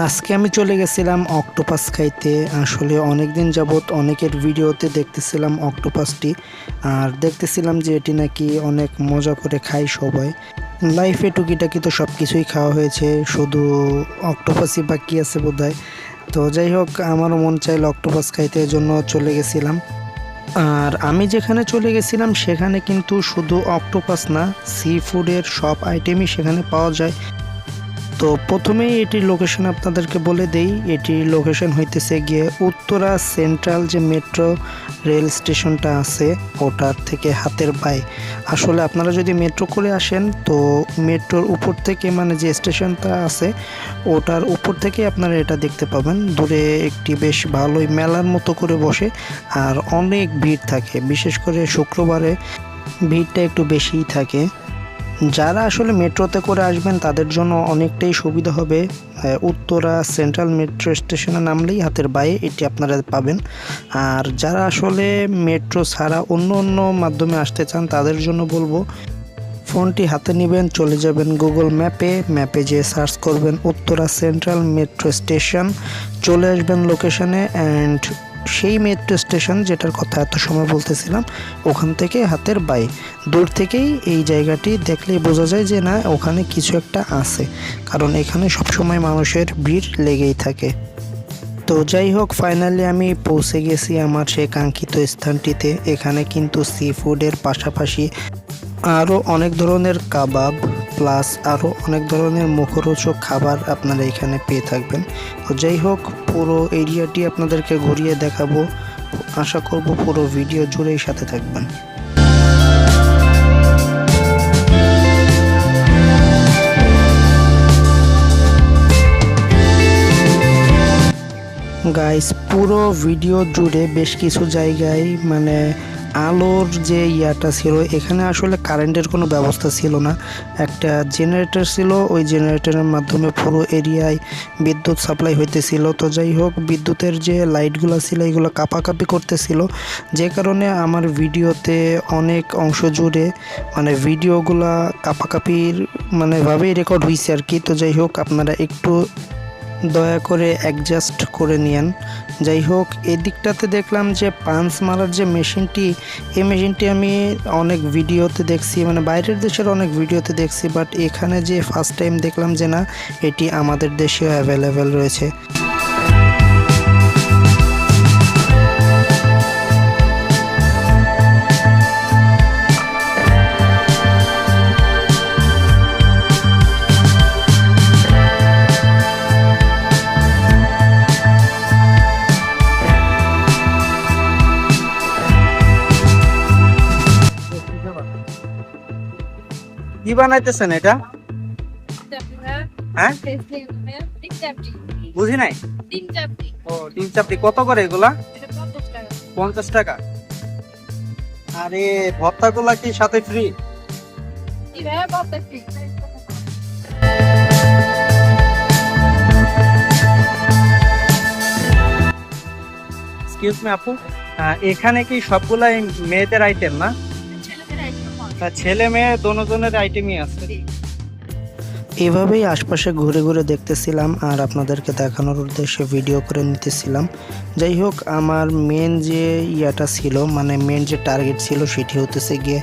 আজকে আমি চলে গেছিলাম অক্টোপাস খাইতে। আসলে অনেক দিন যাবৎ অনেকের ভিডিওতে দেখতেছিলাম অক্টোপাসটি, আর দেখতেছিলাম যে এটি নাকি অনেক মজা করে খায় সবাই। লাইফে টুকিটাকি তো সব কিছুই খাওয়া হয়েছে, শুধু অক্টোপাসই বাকি আছে বোধহয়। তো যাই হোক, আমারও মন চাইল অক্টোপাস খাইতে, এজন্য চলে গেছিলাম। আর আমি যেখানে চলে গেছিলাম সেখানে কিন্তু শুধু অক্টোপাস না, সি ফুডের সব আইটেমই সেখানে পাওয়া যায়। তো প্রথমেই এটির লোকেশন আপনাদেরকে বলে দেই। এটির লোকেশন হইতেছে গিয়ে উত্তরা সেন্ট্রাল যে মেট্রো রেল স্টেশনটা আছে ওটার থেকে হাতের পায়ে। আসলে আপনারা যদি মেট্রো করে আসেন তো মেট্রোর উপর থেকে, মানে যে স্টেশনটা আছে ওটার উপর থেকে আপনারা এটা দেখতে পাবেন। দূরে একটি বেশ ভালোই মেলার মতো করে বসে, আর অনেক ভিড় থাকে, বিশেষ করে শুক্রবারে ভিড়টা একটু বেশিই থাকে। যারা আসলে মেট্রোতে করে আসবেন তাদের জন্য অনেকটাই সুবিধা হবে। উত্তরা সেন্ট্রাল মেট্রো স্টেশনে নামলেই হাতের বাঁয়ে এটি আপনারা পাবেন। আর যারা আসলে মেট্রো ছাড়া অন্য অন্য মাধ্যমে আসতে চান তাদের জন্য বলবো, ফোনটি হাতে নেবেন, চলে যাবেন গুগল ম্যাপে যেয়ে সার্চ করবেন উত্তরা সেন্ট্রাল মেট্রো স্টেশন, চলে আসবেন লোকেশনে। অ্যান্ড সেই মেট্রো স্টেশন যেটার কথা এত সময় বলতেছিলাম, ওখান থেকে হাতের বাঁয়ে দূর থেকেই এই জায়গাটি দেখলেই বোঝা যায় যে না, ওখানে কিছু একটা আছে, কারণ এখানে সবসময় মানুষের ভিড় লেগেই থাকে। তো যাই হোক, ফাইনালি আমি পৌঁছে গেছি আমার সেই কাঙ্ক্ষিত স্থানটিতে। এখানে কিন্তু সি ফুডের পাশাপাশি আরও অনেক ধরনের কাবাব প্লাস আরও অনেক ধরনের মুখরোচক খাবার আপনারা এখানে পেয়ে থাকবেন। তো যাই হোক, পুরো এরিয়াটি আপনাদেরকে ঘুরিয়ে দেখাবো। আশা করব পুরো ভিডিও জুড়েই সাথে থাকবেন। গাইস, পুরো ভিডিও জুড়ে বেশ কিছু জায়গায় মানে আলোর যে ইয়াটা ছিল, এখানে আসলে কারেন্টের কোনো ব্যবস্থা ছিল না। একটা জেনারেটর ছিল, ওই জেনারেটরের মাধ্যমে পুরো এরিয়ায় বিদ্যুৎ সাপ্লাই হইতেছিল। তো যাই হোক, বিদ্যুতের যে লাইটগুলো ছিল এগুলো কাঁপাকাঁপি করতেছিল, যে কারণে আমার ভিডিওতে অনেক অংশ জুড়ে মানে ভিডিওগুলা কাঁপাকাঁপির মানে ভাবেই রেকর্ড হয়েছে আর কি। তো যাই হোক, আপনারা একটু দয়া করে অ্যাডজাস্ট করে নিয়েন। যাই হোক, এদিকটাতে দেখলাম যে পাঞ্চ মারার যে মেশিনটি, এই মেশিনটি আমি অনেক ভিডিওতে দেখছি, মানে বাইরের দেশের অনেক ভিডিওতে দেখছি, বাট এখানে যে ফার্স্ট টাইম দেখলাম যে না, এটি আমাদের দেশেও অ্যাভেলেবেল রয়েছে। কি বানাইতেছেন এটা? হ্যাঁ, বুঝি নাই। ও, ডিম চাপড়ি কত করে এগুলা? 50 টাকা। আরে ভর্তাগুলা কি সাথে ফ্রি? এক্সকিউজ মি আপু, এখানে কি সবগুলাই মেয়েদের আইটেম না? ছেলে মেয়ে দোনোজনের আইটেমই আছে। এভাবেই আশপাশে ঘুরে ঘুরে দেখতেছিলাম আর আপনাদেরকে দেখানোর উদ্দেশ্যে ভিডিও করে নিতেছিলাম। যাই হোক, আমার মেন যে ইয়াটা ছিল, মানে মেন যে টার্গেট ছিল সেটি হতেছে গিয়ে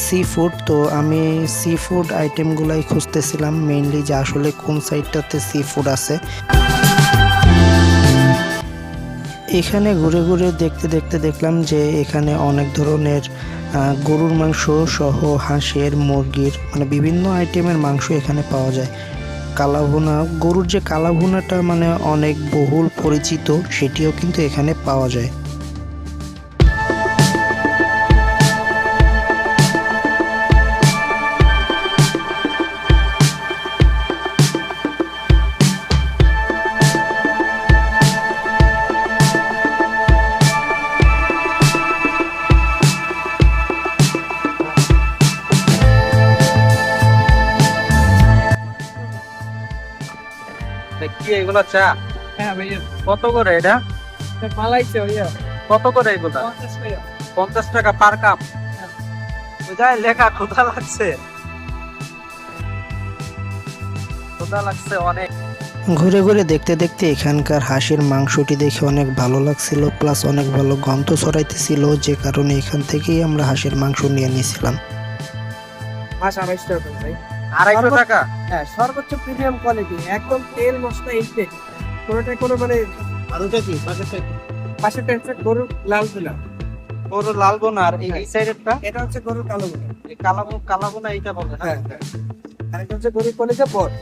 সি ফুড। তো আমি সি ফুড আইটেমগুলাই খুঁজতেছিলাম মেইনলি, যে আসলে কোন সাইডটাতে সি ফুড আছে। এখানে ঘুরে ঘুরে দেখতে দেখতে দেখলাম যে এখানে অনেক ধরনের গরুর মাংস সহ হাঁসের, মুরগির, মানে বিভিন্ন আইটেমের মাংস এখানে পাওয়া যায়। কালাভুনা, গরুর যে কালাভুনাটা মানে অনেক বহুল পরিচিত, সেটিও কিন্তু এখানে পাওয়া যায়। কি এগুলো চা? হ্যাঁ ভাইয়া, কত করে এটা? পালাইছে ভাইয়া। কত করে এগুলো? 50 টাকা পার কাপ। বোঝায় লেখা, ক্ষুধা লাগছে, ক্ষুধা লাগছে অনেক। ঘুরে ঘুরে দেখতে দেখতে এখানকার হাঁসের মাংসটি দেখে অনেক ভালো লাগছিল, প্লাস অনেক ভালো গন্ধ ছড়াইতেছিল, যে কারণে এখান থেকেই আমরা হাঁসের মাংস নিয়ে নিয়েছিলাম। মাছ 250 টাকা করে ভাই। 250 টাকা। হ্যাঁ, সর্বোচ্চ প্রিমিয়াম কোয়ালিটি, একদম তেল মশলা ইনটেক, কোনোটাই কোনো মানে আর ওটা কি পাশেরটা? পাশে টেনশন গরুর লাল বোনা, ওর লাল বোনা, আর এই সাইডেরটা এটা হচ্ছে গরুর কালো বোনা। এই কালা বোনা, এইটা বলে না? হ্যাঁ হ্যাঁ, আর এটা হচ্ছে গরুর কলিজা বট।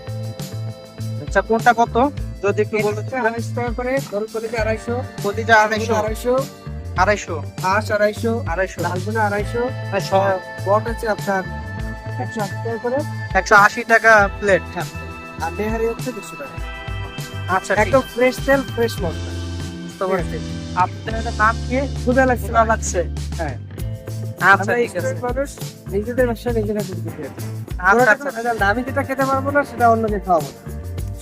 আচ্ছা, কোনটা কত যদি একটু এটা বলতে? হচ্ছে 250 টাকা করে, গরুর কলিজা 250, কলিজা 250, 250, 250, হাঁস 250, 250, লাল বোনা 250, সব বট হচ্ছে আপনার 180 টাকা করে, 180 টাকা প্লেট। হ্যাঁ, আর নেহারি হচ্ছে 200 টাকা। আচ্ছা, একদম ফ্রেশ তেল, ফ্রেশ মশলা। বুঝতে পারছি। আপনাদের নাম কি? ক্ষুধা লাগছে শোনা লাগছে। হ্যাঁ, আচ্ছা, আমরা ঠিক আছে। স্টুডেন্ট মানুষ, নিজেদের ব্যবসা নিজেরা করতে চাই। আচ্ছা, ওরা আচ্ছা, তো- আমি যেটা খেতে পারবো না সেটা অন্যকে খাওয়াবো না।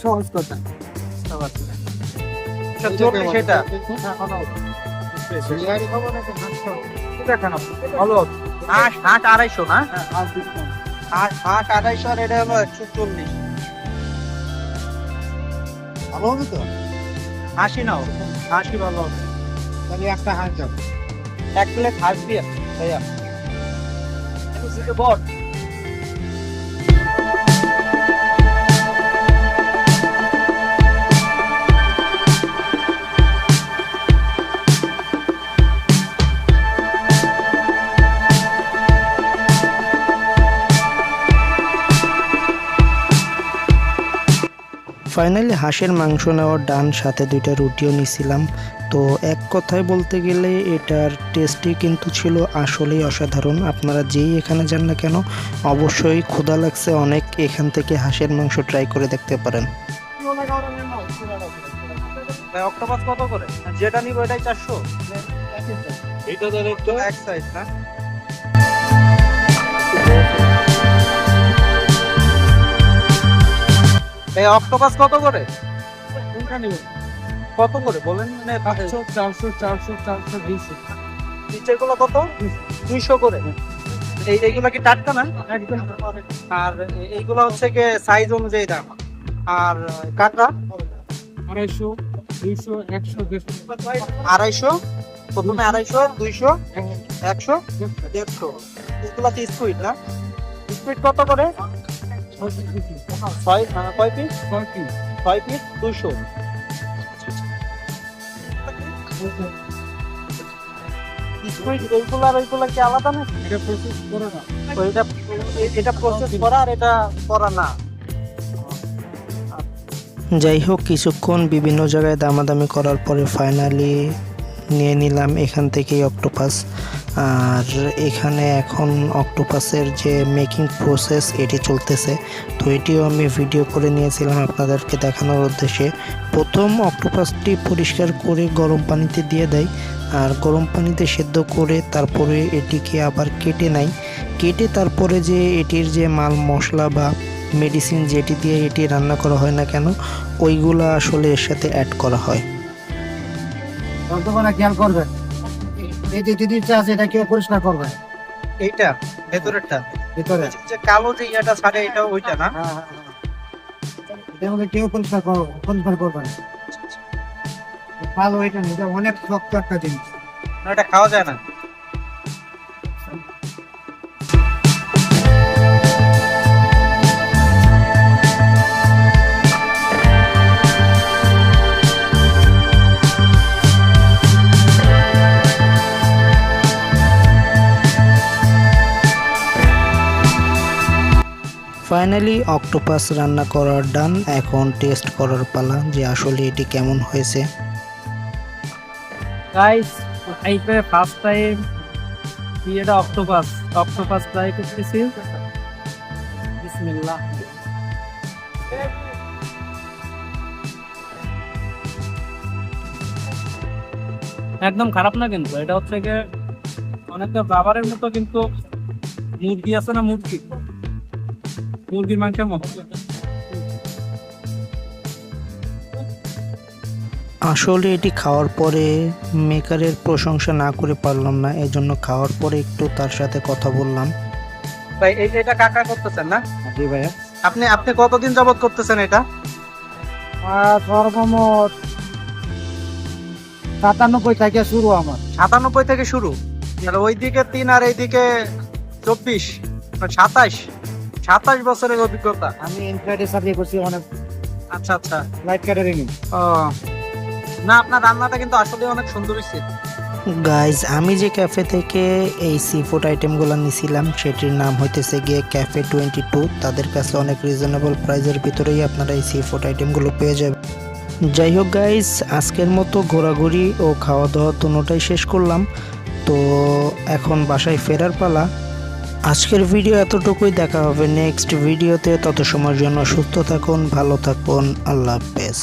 সহজ কথা। বুঝতে পারছি। 40 সেটা। হ্যাঁ, ভালো হবে। এটা খান আপনি। ভালো হবে। হাঁস 250 না? হ্যাঁ, আর discount। হাঁস 250, আর এটা হলো 140। ভালো হবে তো? হাসি নাও, হাসি ভালো হবে। তাহলে একটা হাঁস যাবে। 1 প্লেট হাঁস দিয়ে ভাইয়া। বট ফাইনালি হাঁসের মাংস নেওয়ার ডান, সাথে 2টা রুটিও নিয়েছিলাম। তো এক কথায় বলতে গেলে এটার টেস্টই কিন্তু ছিল আসলেই অসাধারণ। আপনারা যেই এখানে যান না কেন, অবশ্যই ক্ষুধা লাগছে অনেক, এখান থেকে হাঁসের মাংস ট্রাই করে দেখতে পারেন। ভাই, অক্টোপাস কত করে? যেটা নিব এটাই 400। এইটা ধরে একটু এক সাইজ না? এই অক্টোপাস কত করে? কোনটা নেবেন? কত করে বলেন? মানে 500, 400, 400, 400, 200। নিচের গুলো কত? 200 করে। এইগুলা কি টাটকা না? একদম। আর এইগুলো হচ্ছে কি সাইজ অনুযায়ী দাম। আর কাঁকড়া 250, 200, 100, 150। 250, প্রথমে 250, 200, 100, 150। এগুলো তো স্কুইড না? স্কুইড কত করে? কয় পিস? 6 পিস 200। স্কুইড এইগুলো আর ওইগুলো কি আলাদা না? এটা প্রসেস করে না। এটা প্রসেস করা আর এটা করা না। যাই হোক, কিছুক্ষণ বিভিন্ন জায়গায় দামাদামি করার পরে ফাইনালি নিয়ে নিলাম এখান থেকেই অক্টোপাস। আর এখানে এখন অক্টোপাসের যে মেকিং প্রসেস এটি চলতেছে, তো এটিও আমি ভিডিও করে নিয়েছিলাম আপনাদেরকে দেখানোর উদ্দেশ্যে। প্রথম অক্টোপাসটি পরিষ্কার করে গরম পানিতে দিয়ে দেয়, আর গরম পানিতে সেদ্ধ করে তারপরে এটিকে আবার কেটে নেয়। কেটে তারপরে যে এটির যে মাল মশলা বা মেডিসিন যেটি দিয়ে এটি রান্না করা হয় না কেন, ওইগুলো আসলে এর সাথে অ্যাড করা হয়। যতক্ষণ খেয়াল করবেন, এই যে দিদিটা আছে এটা কেউ পরিষ্কার করবে এইটা ভেতরেরটা, ভিতরে। যে কালো যে ইয়াটা ছাড়ে এটা ওইটা না? হ্যাঁ হ্যাঁ এটার মধ্যে কেউ পরিষ্কার করবে না। ভালো এটা না, এটা অনেক শক্ত একটা জিনিস। না, এটা খাওয়া যায় না। ফাইনালি অক্টোপাস রান্না করার ডান, এখন টেস্ট করার পালা যে আসলে এটি কেমন হয়েছে। গাইস, এইটা ফার্স্ট টাইম এটা অক্টোপাস ট্রাই করতেছি। বিসমিল্লাহ। একদম খারাপ না, কিন্তু এটা হচ্ছে গিয়ে অনেকটা বাবারের মতো, কিন্তু মুরগি আছে না, মুরগির মাংসের মতো। আসলে এটি খাওয়ার পরে মেকারের প্রশংসা না করে পারলাম না, এজন্য খাওয়ার পরে একটু তার সাথে কথা বললাম। ভাই এটা কাকা করতেছেন না? জি ভাইয়া। আপনি কতদিন যাবত করতেছেন এটা? আর সর্বমোট 97 থেকে শুরু আমার। 97 থেকে শুরু, তাহলে ওইদিকে 3 আর এইদিকে 24, 27 বছরের অভিজ্ঞতা। আমি ইনফ্রাইডে চাকরি করছি অনেক, আচ্ছা আচ্ছা। Light catering. ও না, আপনার রান্নাটা কিন্তু আসলে অনেক সুন্দর হয়েছে। গাইজ, আমি যে ক্যাফে থেকে এই সি ফুড আইটেমগুলো নিয়েছিলাম সেটির নাম হইতেছে গিয়ে ক্যাফে 22। তাদের কাছে অনেক রিজনেবল প্রাইসের ভিতরেই আপনারা এই সি ফুড আইটেমগুলো পেয়ে যাবেন। যাই হোক গাইজ, আজকের মতো ঘোরাঘুরি ও খাওয়া দাওয়া দুটোটাই শেষ করলাম। তো এখন বাসায় ফেরার পালা। আজকের ভিডিও এতটুকুই, দেখা হবে নেক্সট ভিডিওতে। তত সময়ের জন্য সুস্থ থাকুন, ভালো থাকুন, আল্লাহ হাফেজ।